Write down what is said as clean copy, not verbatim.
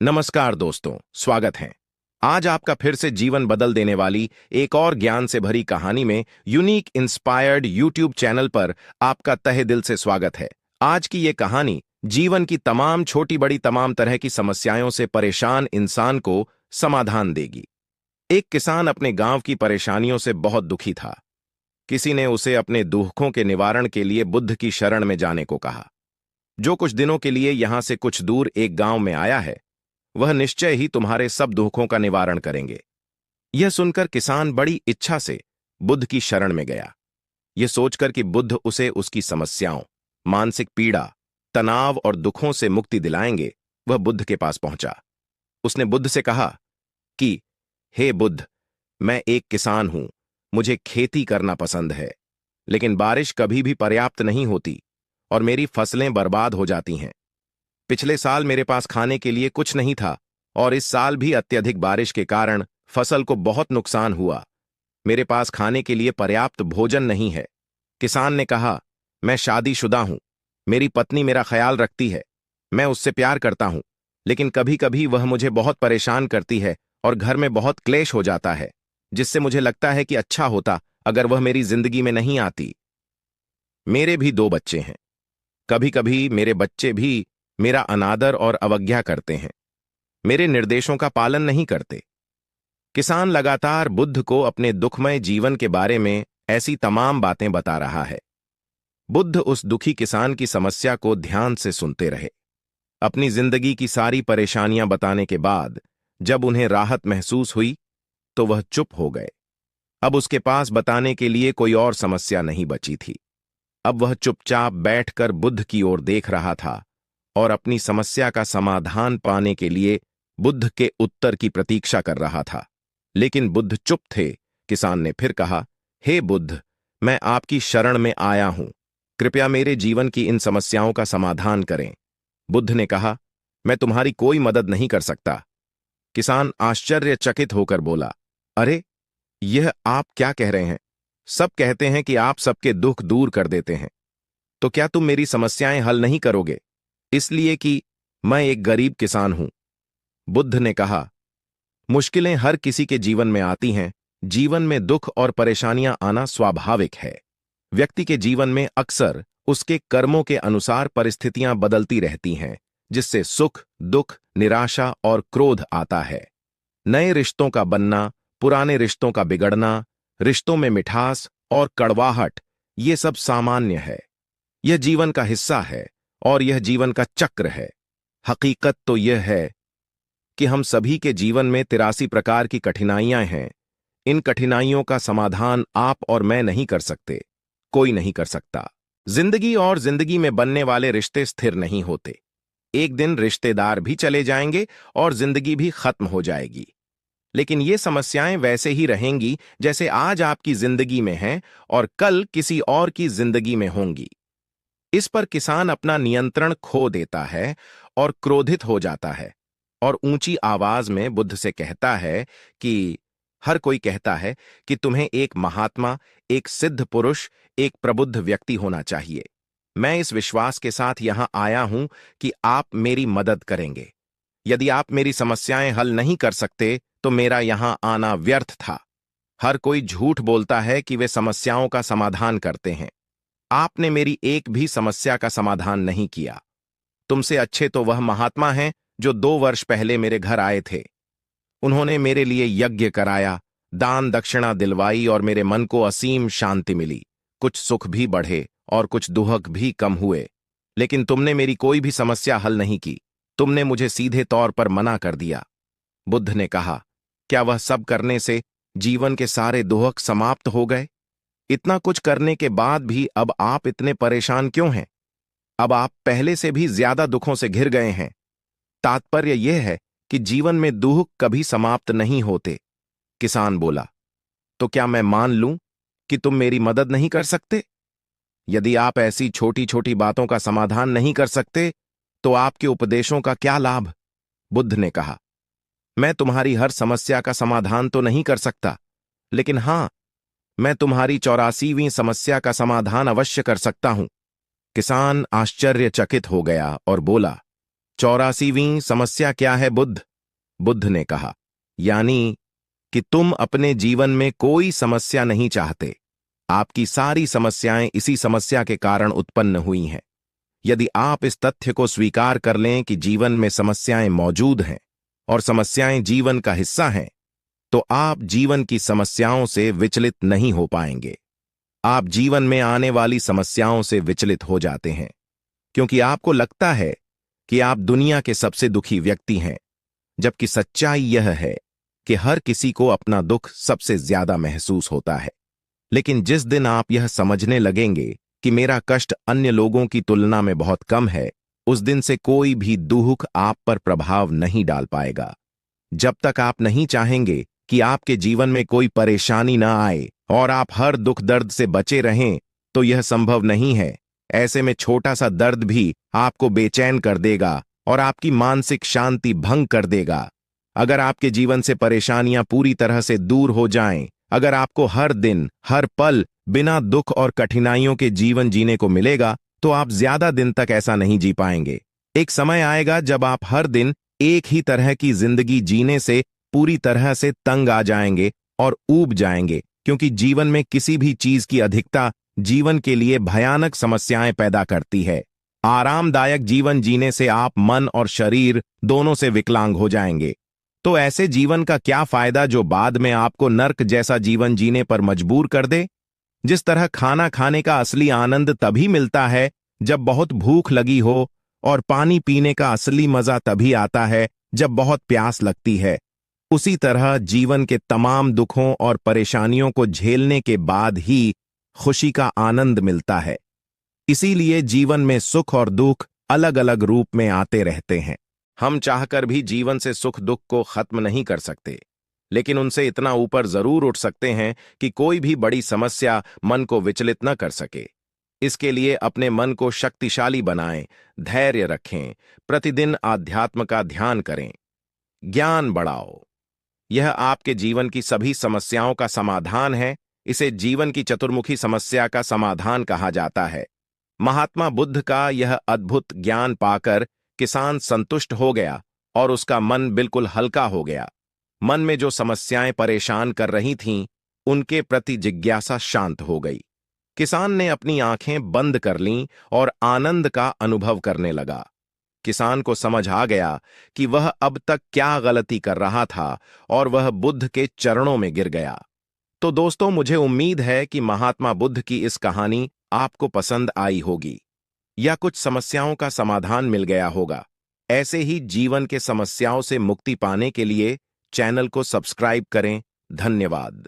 नमस्कार दोस्तों, स्वागत है। आज आपका फिर से जीवन बदल देने वाली एक और ज्ञान से भरी कहानी में यूनिक इंस्पायर्ड यूट्यूब चैनल पर आपका तहे दिल से स्वागत है। आज की ये कहानी जीवन की तमाम छोटी बड़ी तमाम तरह की समस्याओं से परेशान इंसान को समाधान देगी। एक किसान अपने गांव की परेशानियों से बहुत दुखी था। किसी ने उसे अपने दुखों के निवारण के लिए बुद्ध की शरण में जाने को कहा, जो कुछ दिनों के लिए यहां से कुछ दूर एक गांव में आया है, वह निश्चय ही तुम्हारे सब दुखों का निवारण करेंगे। यह सुनकर किसान बड़ी इच्छा से बुद्ध की शरण में गया। यह सोचकर कि बुद्ध उसे उसकी समस्याओं, मानसिक पीड़ा, तनाव और दुखों से मुक्ति दिलाएंगे, वह बुद्ध के पास पहुंचा। उसने बुद्ध से कहा कि हे बुद्ध, मैं एक किसान हूं, मुझे खेती करना पसंद है, लेकिन बारिश कभी भी पर्याप्त नहीं होती और मेरी फसलें बर्बाद हो जाती हैं। पिछले साल मेरे पास खाने के लिए कुछ नहीं था और इस साल भी अत्यधिक बारिश के कारण फसल को बहुत नुकसान हुआ। मेरे पास खाने के लिए पर्याप्त भोजन नहीं है। किसान ने कहा, मैं शादीशुदा हूं, मेरी पत्नी मेरा ख्याल रखती है, मैं उससे प्यार करता हूं, लेकिन कभी कभी वह मुझे बहुत परेशान करती है और घर में बहुत क्लेश हो जाता है, जिससे मुझे लगता है कि अच्छा होता अगर वह मेरी जिंदगी में नहीं आती। मेरे भी 2 बच्चे हैं। कभी कभी मेरे बच्चे भी मेरा अनादर और अवज्ञा करते हैं, मेरे निर्देशों का पालन नहीं करते। किसान लगातार बुद्ध को अपने दुखमय जीवन के बारे में ऐसी तमाम बातें बता रहा है। बुद्ध उस दुखी किसान की समस्या को ध्यान से सुनते रहे। अपनी जिंदगी की सारी परेशानियां बताने के बाद जब उन्हें राहत महसूस हुई तो वह चुप हो गए। अब उसके पास बताने के लिए कोई और समस्या नहीं बची थी। अब वह चुपचाप बैठकर बुद्ध की ओर देख रहा था और अपनी समस्या का समाधान पाने के लिए बुद्ध के उत्तर की प्रतीक्षा कर रहा था। लेकिन बुद्ध चुप थे। किसान ने फिर कहा, हे बुद्ध, मैं आपकी शरण में आया हूं, कृपया मेरे जीवन की इन समस्याओं का समाधान करें। बुद्ध ने कहा, मैं तुम्हारी कोई मदद नहीं कर सकता। किसान आश्चर्यचकित होकर बोला, अरे, यह आप क्या कह रहे हैं? सब कहते हैं कि आप सबके दुख दूर कर देते हैं, तो क्या तुम मेरी समस्याएं हल नहीं करोगे, इसलिए कि मैं एक गरीब किसान हूं? बुद्ध ने कहा, मुश्किलें हर किसी के जीवन में आती हैं। जीवन में दुख और परेशानियां आना स्वाभाविक है। व्यक्ति के जीवन में अक्सर उसके कर्मों के अनुसार परिस्थितियां बदलती रहती हैं, जिससे सुख, दुख, निराशा और क्रोध आता है। नए रिश्तों का बनना, पुराने रिश्तों का बिगड़ना, रिश्तों में मिठास और कड़वाहट, ये सब सामान्य है। यह जीवन का हिस्सा है और यह जीवन का चक्र है। हकीकत तो यह है कि हम सभी के जीवन में 83 प्रकार की कठिनाइयां हैं। इन कठिनाइयों का समाधान आप और मैं नहीं कर सकते, कोई नहीं कर सकता। जिंदगी और जिंदगी में बनने वाले रिश्ते स्थिर नहीं होते। एक दिन रिश्तेदार भी चले जाएंगे और जिंदगी भी खत्म हो जाएगी। लेकिन ये समस्याएं वैसे ही रहेंगी जैसे आज आपकी जिंदगी में हैं और कल किसी और की जिंदगी में होंगी। इस पर किसान अपना नियंत्रण खो देता है और क्रोधित हो जाता है और ऊंची आवाज में बुद्ध से कहता है कि हर कोई कहता है कि तुम्हें एक महात्मा, एक सिद्ध पुरुष, एक प्रबुद्ध व्यक्ति होना चाहिए। मैं इस विश्वास के साथ यहां आया हूं कि आप मेरी मदद करेंगे। यदि आप मेरी समस्याएं हल नहीं कर सकते तो मेरा यहां आना व्यर्थ था। हर कोई झूठ बोलता है कि वे समस्याओं का समाधान करते हैं। आपने मेरी एक भी समस्या का समाधान नहीं किया। तुमसे अच्छे तो वह महात्मा हैं जो 2 वर्ष पहले मेरे घर आए थे। उन्होंने मेरे लिए यज्ञ कराया, दान दक्षिणा दिलवाई और मेरे मन को असीम शांति मिली। कुछ सुख भी बढ़े और कुछ दुख भी कम हुए। लेकिन तुमने मेरी कोई भी समस्या हल नहीं की। तुमने मुझे सीधे तौर पर मना कर दिया। बुद्ध ने कहा, क्या वह सब करने से जीवन के सारे दुख समाप्त हो गए? इतना कुछ करने के बाद भी अब आप इतने परेशान क्यों हैं? अब आप पहले से भी ज्यादा दुखों से घिर गए हैं। तात्पर्य यह है कि जीवन में दुख कभी समाप्त नहीं होते। किसान बोला, तो क्या मैं मान लूं कि तुम मेरी मदद नहीं कर सकते? यदि आप ऐसी छोटी छोटी बातों का समाधान नहीं कर सकते तो आपके उपदेशों का क्या लाभ? बुद्ध ने कहा, मैं तुम्हारी हर समस्या का समाधान तो नहीं कर सकता, लेकिन हां, मैं तुम्हारी 84वीं समस्या का समाधान अवश्य कर सकता हूं। किसान आश्चर्यचकित हो गया और बोला, 84वीं समस्या क्या है बुद्ध? बुद्ध ने कहा, यानी कि तुम अपने जीवन में कोई समस्या नहीं चाहते। आपकी सारी समस्याएं इसी समस्या के कारण उत्पन्न हुई हैं। यदि आप इस तथ्य को स्वीकार कर लें कि जीवन में समस्याएं मौजूद हैं और समस्याएं जीवन का हिस्सा हैं, तो आप जीवन की समस्याओं से विचलित नहीं हो पाएंगे। आप जीवन में आने वाली समस्याओं से विचलित हो जाते हैं क्योंकि आपको लगता है कि आप दुनिया के सबसे दुखी व्यक्ति हैं, जबकि सच्चाई यह है कि हर किसी को अपना दुख सबसे ज्यादा महसूस होता है। लेकिन जिस दिन आप यह समझने लगेंगे कि मेरा कष्ट अन्य लोगों की तुलना में बहुत कम है, उस दिन से कोई भी दुख आप पर प्रभाव नहीं डाल पाएगा। जब तक आप नहीं चाहेंगे कि आपके जीवन में कोई परेशानी न आए और आप हर दुख दर्द से बचे रहें, तो यह संभव नहीं है। ऐसे में छोटा सा दर्द भी आपको बेचैन कर देगा और आपकी मानसिक शांति भंग कर देगा। अगर आपके जीवन से परेशानियां पूरी तरह से दूर हो जाएं, अगर आपको हर दिन हर पल बिना दुख और कठिनाइयों के जीवन जीने को मिलेगा, तो आप ज्यादा दिन तक ऐसा नहीं जी पाएंगे। एक समय आएगा जब आप हर दिन एक ही तरह की जिंदगी जीने से पूरी तरह से तंग आ जाएंगे और ऊब जाएंगे, क्योंकि जीवन में किसी भी चीज की अधिकता जीवन के लिए भयानक समस्याएं पैदा करती है। आरामदायक जीवन जीने से आप मन और शरीर दोनों से विकलांग हो जाएंगे। तो ऐसे जीवन का क्या फायदा जो बाद में आपको नर्क जैसा जीवन जीने पर मजबूर कर दे? जिस तरह खाना खाने का असली आनंद तभी मिलता है जब बहुत भूख लगी हो, और पानी पीने का असली मजा तभी आता है जब बहुत प्यास लगती है, उसी तरह जीवन के तमाम दुखों और परेशानियों को झेलने के बाद ही खुशी का आनंद मिलता है। इसीलिए जीवन में सुख और दुख अलग अलग रूप में आते रहते हैं। हम चाहकर भी जीवन से सुख दुख को खत्म नहीं कर सकते, लेकिन उनसे इतना ऊपर जरूर उठ सकते हैं कि कोई भी बड़ी समस्या मन को विचलित न कर सके। इसके लिए अपने मन को शक्तिशाली बनाएं, धैर्य रखें, प्रतिदिन आध्यात्म का ध्यान करें, ज्ञान बढ़ाओ। यह आपके जीवन की सभी समस्याओं का समाधान है। इसे जीवन की चतुर्मुखी समस्या का समाधान कहा जाता है। महात्मा बुद्ध का यह अद्भुत ज्ञान पाकर किसान संतुष्ट हो गया और उसका मन बिल्कुल हल्का हो गया। मन में जो समस्याएं परेशान कर रही थीं, उनके प्रति जिज्ञासा शांत हो गई। किसान ने अपनी आंखें बंद कर लीं और आनंद का अनुभव करने लगा। किसान को समझ आ गया कि वह अब तक क्या गलती कर रहा था और वह बुद्ध के चरणों में गिर गया। तो दोस्तों, मुझे उम्मीद है कि महात्मा बुद्ध की इस कहानी आपको पसंद आई होगी या कुछ समस्याओं का समाधान मिल गया होगा। ऐसे ही जीवन के समस्याओं से मुक्ति पाने के लिए चैनल को सब्सक्राइब करें। धन्यवाद।